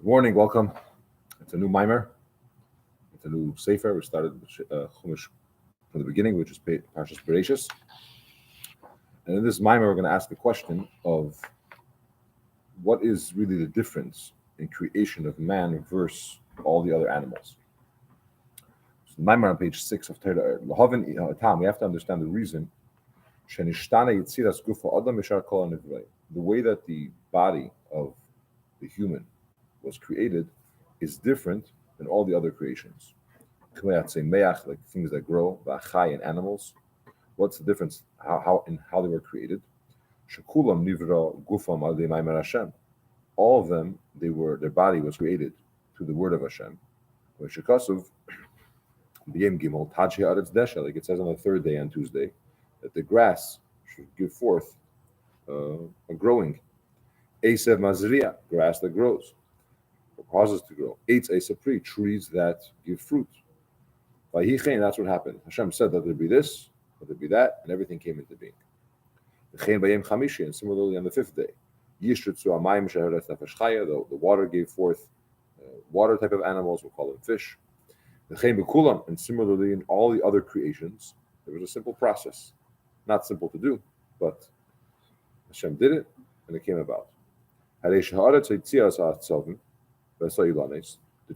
Good morning, welcome. It's a new mimer. It's a new sefer. We started Chumash from the beginning, which is Parshas Bereshis. And in this mimer, we're going to ask the question of what is really the difference in creation of man versus all the other animals. So the mimer on page 6 of Torah, we have to understand the reason. The way that the body of the human was created is different than all the other creations. Like things that grow, and animals. What's the difference? How they were created? All of them, their body was created through the word of Hashem. Like it says on the third day on Tuesday, that the grass should give forth a growing. Esev mazriya, grass that grows, or causes to grow. Eitz esapri, trees that give fruit. That's what happened. Hashem said that there'd be this, that there'd be that, and everything came into being. And similarly on the fifth day, the water gave forth water type of animals, we'll call them fish. And similarly in all the other creations, there was a simple process. Not simple to do, but Hashem did it, and it came about. The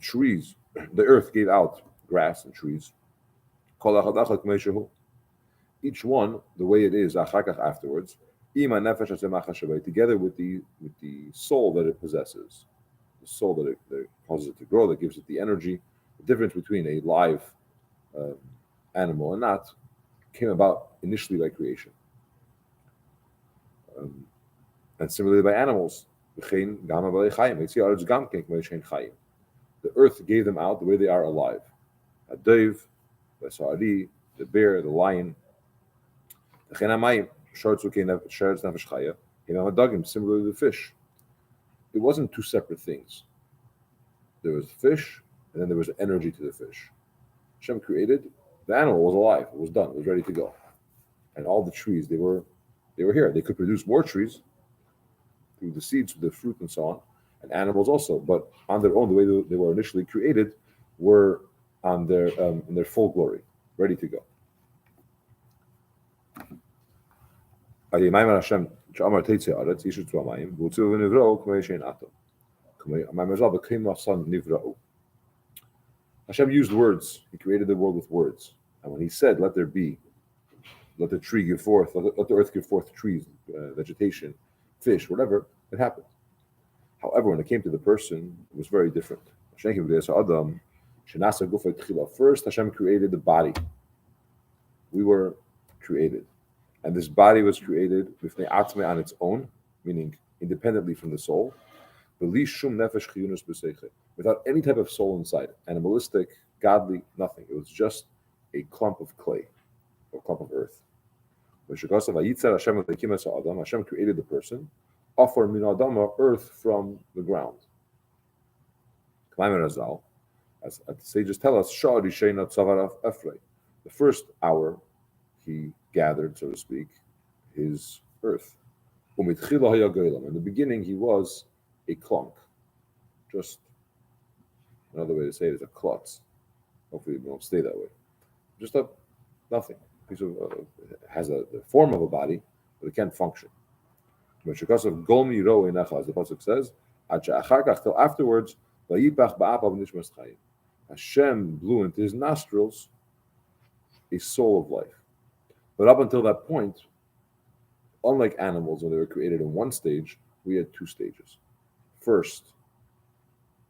trees, the earth gave out grass and trees. Each one, the way it is, afterwards, together with the soul that it possesses, the soul that it causes it to grow, that gives it the energy. The difference between a live animal and not came about initially by creation. And similarly by animals. The earth gave them out the way they are alive. The bear, the lion. Similarly the fish. It wasn't two separate things. There was fish, and then there was energy to the fish. Hashem created, the animal was alive, it was done, it was ready to go. And all the trees, they were here. They could produce more trees through the seeds, through the fruit, and so on, and animals also. But on their own, the way they were initially created, were on their in their full glory, ready to go. Hashem used words. He created the world with words. And when he said, let there be, let the tree give forth, let the earth give forth trees, vegetation, fish, whatever, it happened. However, when it came to the person, it was very different. First, Hashem created the body. We were created. And this body was created on its own, meaning independently from the soul, without any type of soul inside, animalistic, godly, nothing. It was just a clump of clay, or clump of earth. Hashem created the person, offer min adama, earth from the ground. As the sages tell us, the first hour he gathered, so to speak, his earth. In the beginning, he was a clunk. Just another way to say it is a klutz. Hopefully, it won't stay that way. Just a nothing. Piece of has the form of a body, but it can't function. Because of golmi ro as the pasuk says, till afterwards, Hashem blew into his nostrils a soul of life. But up until that point, unlike animals, when they were created in one stage, we had two stages. First,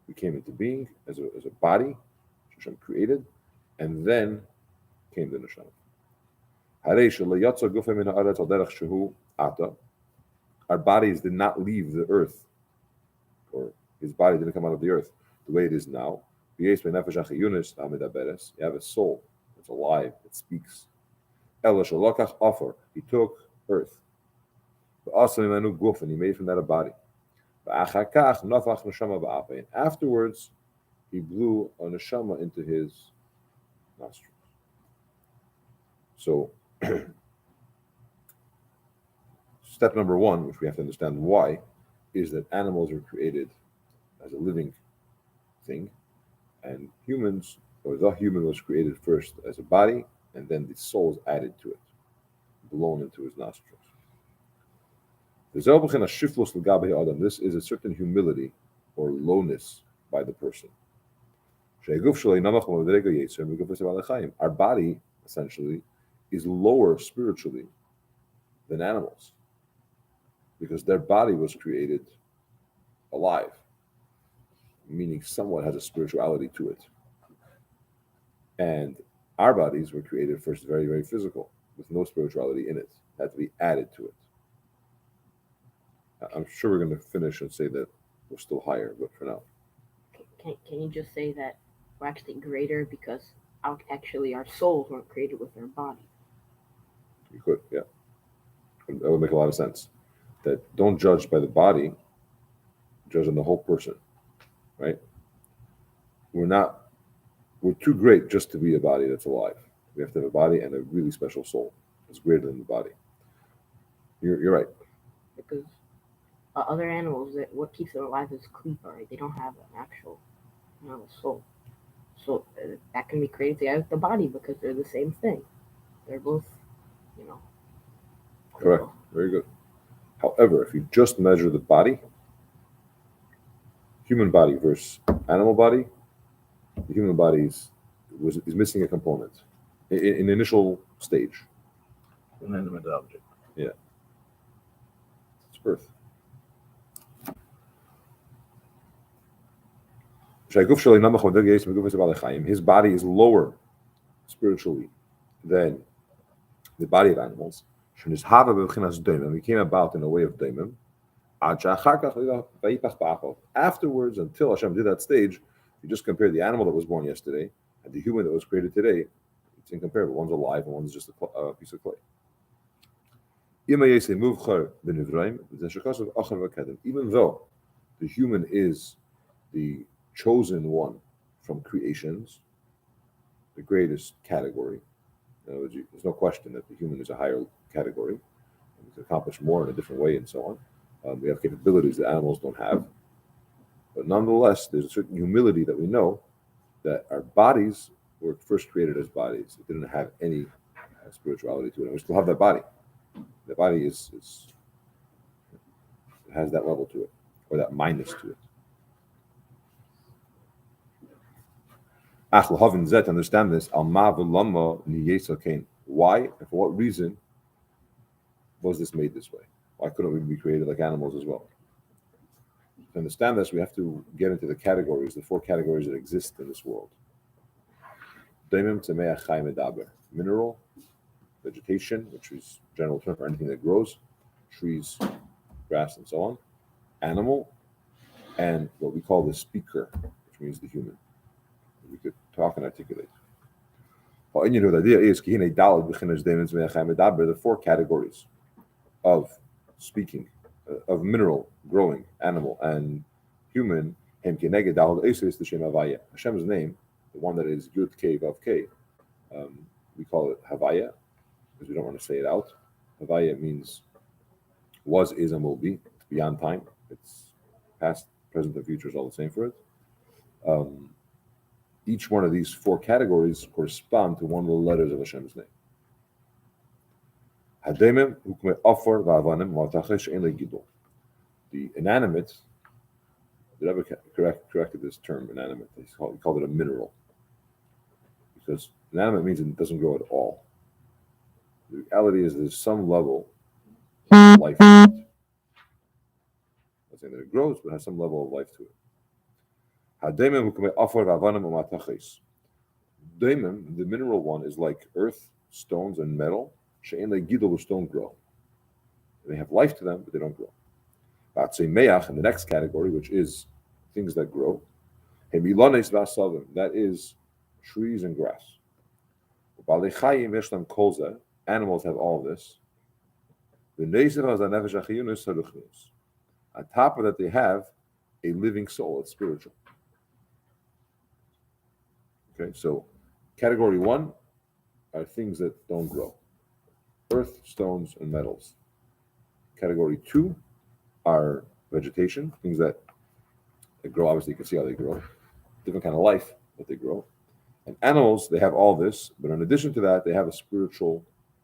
we came into being as a body, which Hashem created, and then came the neshama. Our bodies did not leave the earth, or his body didn't come out of the earth the way it is now. You have a soul that's alive, that speaks. He took earth. And he made from that a body. And afterwards, he blew a neshama into his nostrils. So, step number one, which we have to understand why, is that animals are created as a living thing, and humans, or the human was created first as a body, and then the soul is added to it, blown into his nostrils. This is a certain humility or lowness by the person. Our body, essentially, is lower spiritually than animals because their body was created alive, meaning somewhat has a spirituality to it. And our bodies were created first very, very physical, with no spirituality in it. It had to be added to it. I'm sure we're going to finish and say that we're still higher, but for now. Can you just say that we're actually greater because actually our souls weren't created with our body? You could, yeah. That would make a lot of sense. That don't judge by the body, judge on the whole person, right? We're too great just to be a body that's alive. We have to have a body and a really special soul that's greater than the body. You're right. Because other animals, what keeps them alive is klipa, right? They don't have an actual soul. So that can be created out the body because they're the same thing. They're both, you know. Correct. Very good. However, if you just measure the body, human body versus animal body, the human body is missing a component in the initial stage. An inanimate object. Yeah. It's birth. His body is lower spiritually than the body of animals. He came about in a way of daimim. Afterwards, until Hashem did that stage, if you just compare the animal that was born yesterday and the human that was created today, it's incomparable. One's alive and one's just a piece of clay. Even though the human is the chosen one from creations, the greatest category, there's no question that the human is a higher category. We can accomplish more in a different way and so on. We have capabilities that animals don't have. But nonetheless, there's a certain humility that we know that our bodies were first created as bodies. It didn't have any spirituality to it. And we still have that body. The body it has that level to it, or that minus to it. Understand this. Why and for what reason was this made this way? Why couldn't we be created like animals as well? To understand this, we have to get into the categories, the four categories that exist in this world. Mineral, vegetation, which is general term for anything that grows, trees, grass, and so on. Animal, and what we call the speaker, which means the human. We could talk and articulate. The idea is the four categories of speaking, of mineral, growing, animal, and human. Hashem's name, the one that is Yud K Vav K, we call it Havaya, because we don't want to say it out. Havaya means was, is, and will be. It's beyond time. It's past, present, and future is all the same for it. Each one of these four categories correspond to one of the letters of Hashem's name. The inanimate, the Rabbi corrected this term, inanimate. He called it a mineral. Because inanimate means it doesn't grow at all. The reality is there's some level of life to it. I'm not saying that it grows, but has some level of life to it. Daimon, the mineral one, is like earth, stones, and metal. Which don't grow. They have life to them, but they don't grow. In the next category, which is things that grow, that is trees and grass. Animals have all this. On top of that, they have a living soul. It's spiritual. Okay, so category one are things that don't grow. Earth, stones, and metals. Category two are vegetation, things that grow. Obviously, you can see how they grow. different kind of life that they grow. And animals, they have all this, but in addition to that, they have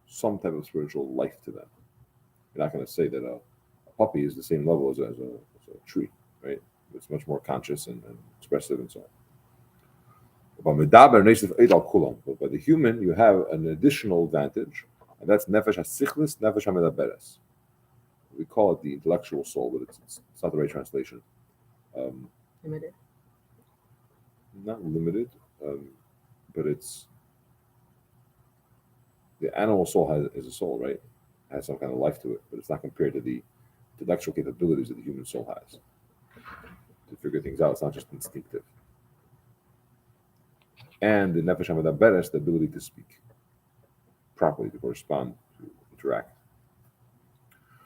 some type of spiritual life to them. You're not going to say that a puppy is the same level as a tree, right? It's much more conscious and expressive and so on. But by the human, you have an additional advantage, and that's nefesh hasichlis, nefesh hamedaberes. We call it the intellectual soul, but it's not the right translation. Limited. Not limited, but it's the animal soul is a soul, right? It has some kind of life to it, but it's not compared to the intellectual capabilities that the human soul has to figure things out. It's not just instinctive. And the nefesh hamedaberes, the ability to speak properly, to correspond, to interact.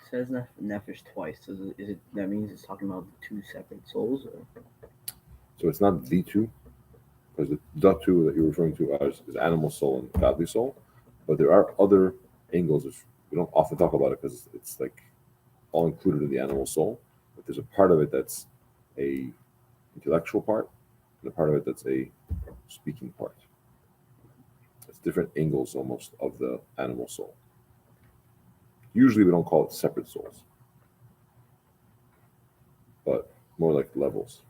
It says nefesh twice. Is it that means it's talking about two separate souls? Or? So it's not the two, because the two that you're referring to is animal soul and godly soul, but there are other angles. We don't often talk about it because it's like all included in the animal soul, but there's a part of it that's a intellectual part, and a part of it that's a speaking part. It's different angles almost of the animal soul. Usually we don't call it separate souls, but more like levels.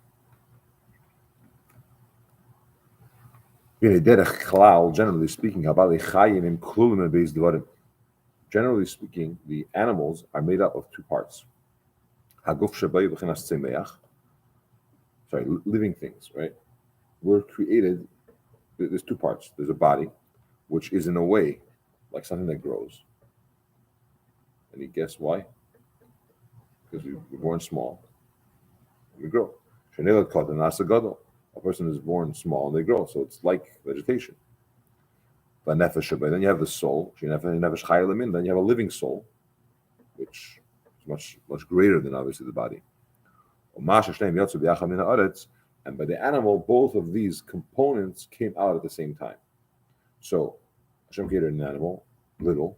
Generally speaking, the animals are made up of two parts. Living things, right? We're created, there's two parts. There's a body, which is in a way like something that grows. And you guess why? Because we're born small and we grow. A person is born small and they grow, so it's like vegetation. Then you have the soul. Then you have a living soul, which is much greater than obviously the body. And by the animal, both of these components came out at the same time. So Hashem created an animal, little,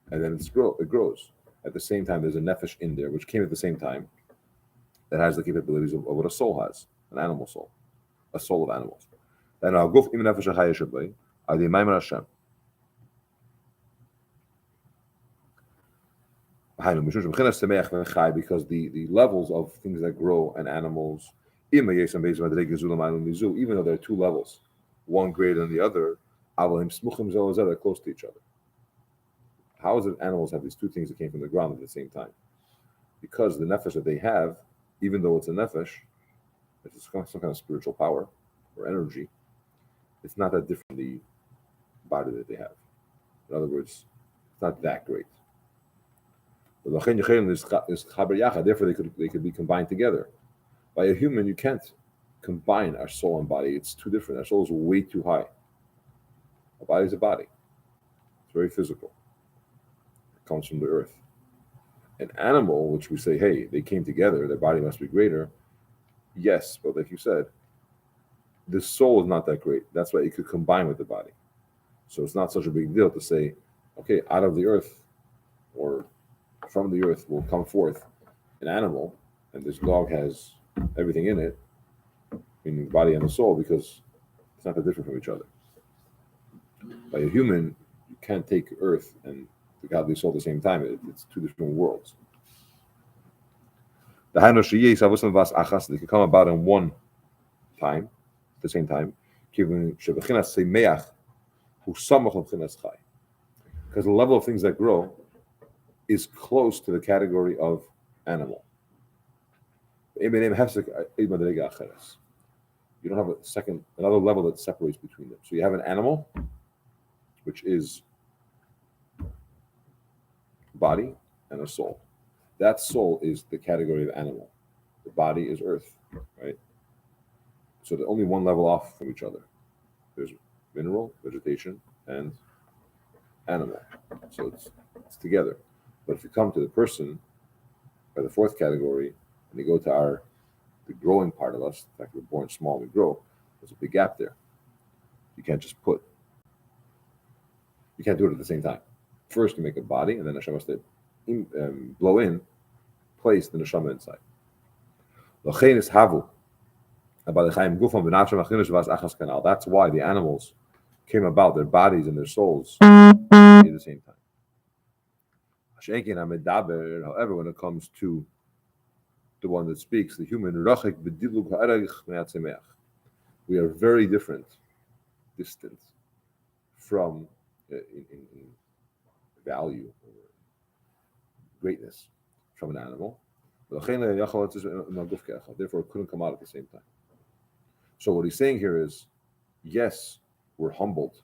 and then it grows. At the same time, there's a nefesh in there, which came at the same time, that has the capabilities of what a soul has, an animal soul, a soul of animals. Then because the levels of things that grow and animals, even though there are two levels, one greater than the other, they're close to each other. How is it animals have these two things that came from the ground at the same time? Because the nefesh that they have, even though it's a nefesh, it's some kind of spiritual power or energy, it's not that different from the body that they have. In other words, it's not that great. Therefore, they could be combined together. By a human, you can't combine our soul and body. It's too different. Our soul is way too high. Our body is a body. It's very physical. It comes from the earth. An animal, which we say, hey, they came together, their body must be greater. Yes, but like you said, the soul is not that great. That's why it could combine with the body. So it's not such a big deal to say, okay, out of the earth or from the earth will come forth an animal, and this dog has everything in it, meaning the body and the soul, because it's not that different from each other. By a human, you can't take earth and the godly soul at the same time. It's two different worlds. They can come about in one time, at the same time, because the level of things that grow is close to the category of animal. You don't have another level that separates between them. So you have an animal, which is body and a soul. That soul is the category of animal. The body is earth, right? So they're only one level off from each other. There's mineral, vegetation, and animal. So it's together. But if you come to the person by the fourth category, and you go to the growing part of us, in fact, we're born small, we grow, there's a big gap there. You can't do it at the same time. First, you make a body, and then Hashem has to place the neshama inside. That's why the animals came about, their bodies and their souls at the same time. However, when it comes to the one that speaks, the human, we are very different, distant from in value or greatness from an animal. Therefore, it couldn't come out at the same time. So what he's saying here is, yes, we're humbled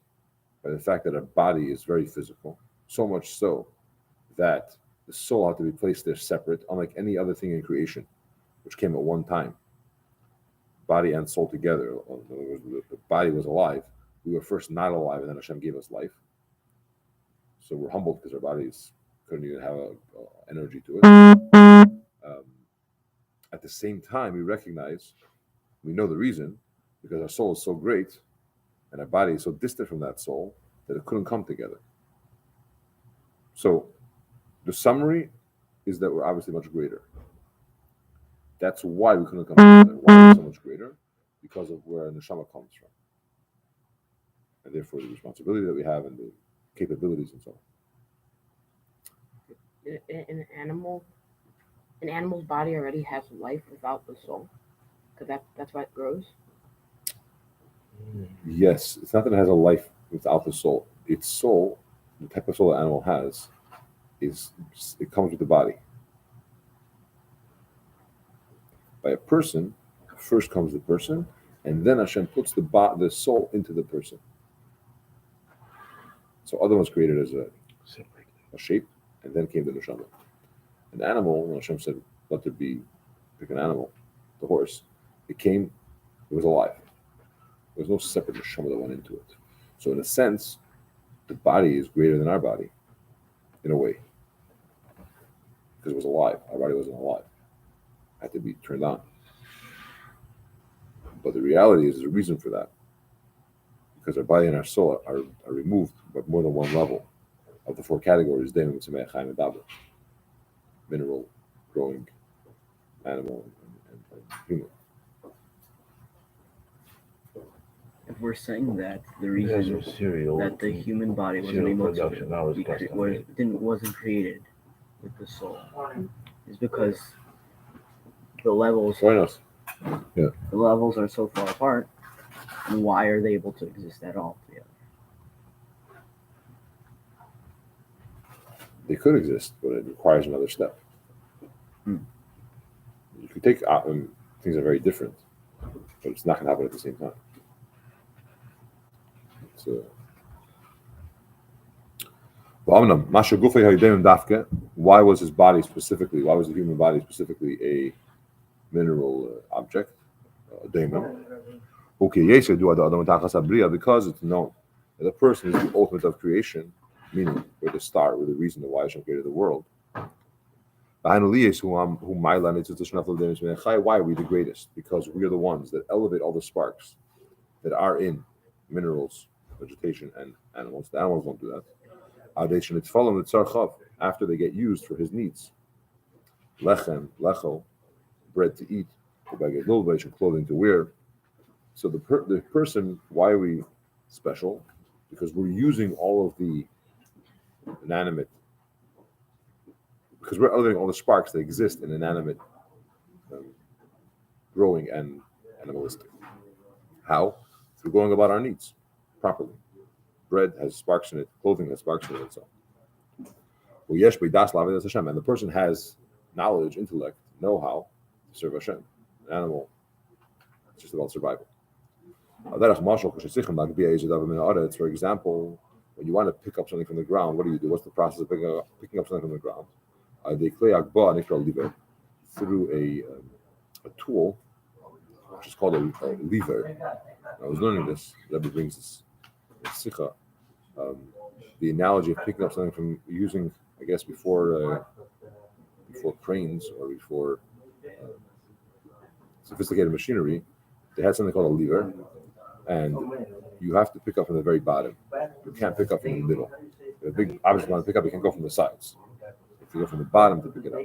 by the fact that our body is very physical, so much so that the soul had to be placed there separate, unlike any other thing in creation, which came at one time. Body and soul together. The body was alive. We were first not alive, and then Hashem gave us life. So we're humbled because our bodies couldn't even have energy to it. At the same time, we recognize, we know the reason, because our soul is so great, and our body is so distant from that soul, that it couldn't come together. So the summary is that we're obviously much greater. That's why we couldn't come together. Why are we so much greater? Because of where neshama comes from. And therefore the responsibility that we have and the capabilities and so on. An animal's body already has life without the soul, because that's why it grows. Yes, it's not that it has a life without the soul. Its soul, the type of soul the animal has, it comes with the body. By a person, first comes the person, and then Hashem puts the soul into the person. So Adam was created as a shape, and then came the neshama. An animal, when Hashem said, let there be, pick an animal, the horse, it was alive. There was no separate neshama that went into it. So in a sense, the body is greater than our body, in a way. Because it was alive. Our body wasn't alive. It had to be turned on. But the reality is, there's a reason for that. Because our body and our soul are removed by more than one level of the four categories, Daim, Tzemech, Chaim, and Daber. Mineral, growing, animal, and human. If we're saying that the reason that the human body wasn't able to wasn't created with the soul is because the levels are so far apart, and why are they able to exist at all together? They could exist, but it requires another step. You could take things are very different, but it's not going to happen at the same time. Why was his body specifically? Why was the human body specifically a mineral object, a daemon? Because it's known that the person is the ultimate of creation, meaning we're the star, we're the reason why Hashem created the world. Why are we the greatest? Because we are the ones that elevate all the sparks that are in minerals, vegetation, and animals. The animals don't do that. After they get used for his needs. Lechem, lecho, bread to eat, clothing to wear. So the person, why are we special? Because we're using all of the inanimate, because we're elevating all the sparks that exist in inanimate, growing and animalistic. How? Through going about our needs properly. Bread has sparks in it, clothing has sparks in it, and so on. And the person has knowledge, intellect, know-how to serve Hashem. An animal, it's just about survival. For example, when you want to pick up something from the ground, what do? What's the process of picking up something from the ground? Through a tool, which is called a lever. I was learning this. Rabbi brings this sikha. The analogy of picking up something from using, I guess, before cranes or before sophisticated machinery, they had something called a lever, and you have to pick up from the very bottom. You can't pick up from the middle. If a big object you want to pick up, you can't go from the sides. If you go from the bottom to pick it up.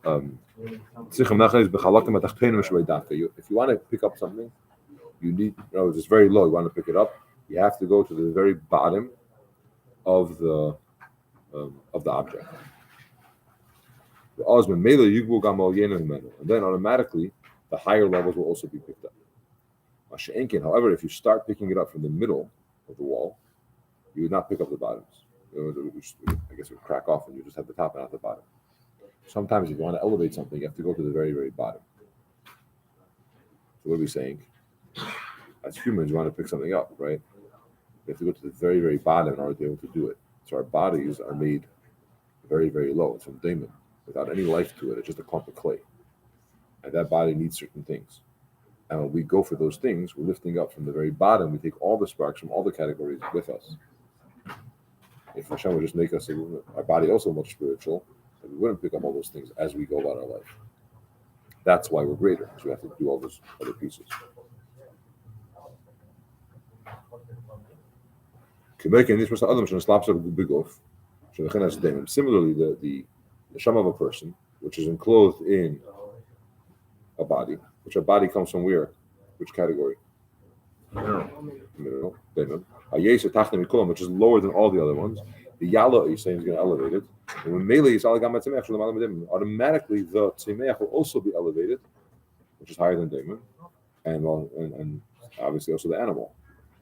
If you want to pick up something, you need, it's very low, you want to pick it up, you have to go to the very bottom of the object. And then automatically the higher levels will also be picked up. However, if you start picking it up from the middle of the wall, you would not pick up the bottoms. I guess it would crack off and you just have the top and not the bottom. Sometimes if you want to elevate something, you have to go to the very, very bottom. So what are we saying? As humans, you want to pick something up, right? You have to go to the very, very bottom in order to be able to do it. So our bodies are made very, very low. It's from daemon, without any life to it. It's just a clump of clay. And that body needs certain things. And when we go for those things, we're lifting up from the very bottom. We take all the sparks from all the categories with us. If Hashem would just make us, our body also much spiritual, then we wouldn't pick up all those things as we go about our life. That's why we're greater, because we have to do all those other pieces. Similarly, the neshama of a person, which is enclosed in a body, which a body comes from where? Which category? Mineral. Which is lower than all the other ones. The yala, you're saying, is going to elevate it. And when melee is automatically the tzemeach will also be elevated, which is higher than daemon, and obviously also the animal,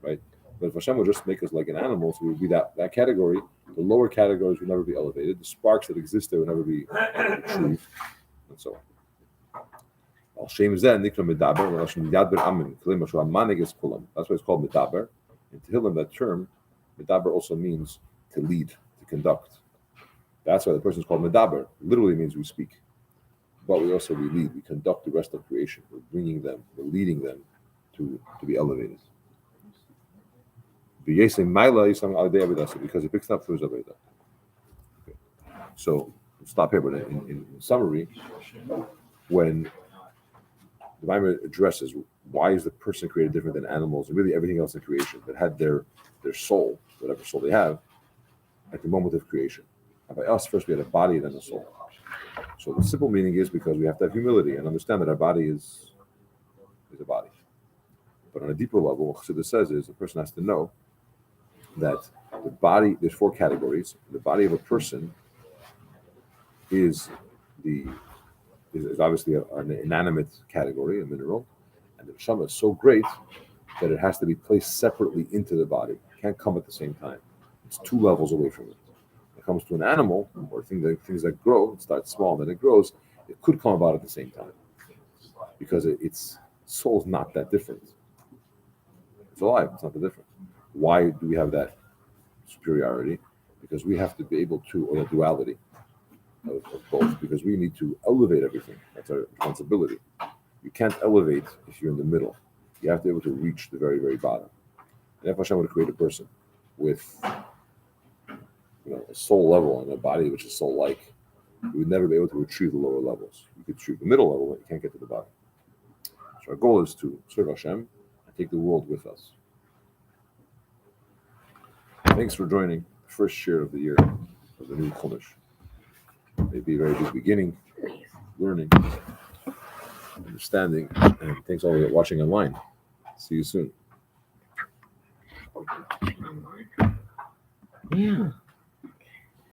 right? But if Hashem would just make us like an animal, so we would be that category. The lower categories would never be elevated. The sparks that exist there would never be retrieved, and so on. That's why it's called medaber. In Tehillim, that term, medaber, also means to lead, to conduct. That's why the person is called medaber. Literally means we speak. But we lead, we conduct the rest of creation. We're bringing them, we're leading them to be elevated. Because he picks up through his Aveda. Okay. So, stop here, but in summary, when the Bible addresses why is the person created different than animals and really everything else in creation that had their soul, whatever soul they have, at the moment of creation. And by us, first we had a body and then a soul. So the simple meaning is because we have to have humility and understand that our body is a body. But on a deeper level, what Chassidus says is a person has to know that the body, there's 4 categories. The body of a person is obviously an inanimate category, a mineral, and the neshama is so great that it has to be placed separately into the body. It can't come at the same time. It's 2 levels away from it. When it comes to an animal or things that grow, it starts small, then it grows, it could come about at the same time because its soul is not that different. It's alive, it's not that different. Why do we have that superiority? Because we have to be able to, or the duality of both, because we need to elevate everything. That's our responsibility. You can't elevate if you're in the middle. You have to be able to reach the very, very bottom. And if Hashem would create a person with a soul level and a body which is soul-like, you would never be able to retrieve the lower levels. You could retrieve the middle level, but you can't get to the bottom. So our goal is to serve Hashem and take the world with us. Thanks for joining the first share of the year of the new Chumash. Maybe a very big beginning, learning, understanding, and thanks all for watching online. See you soon. Yeah.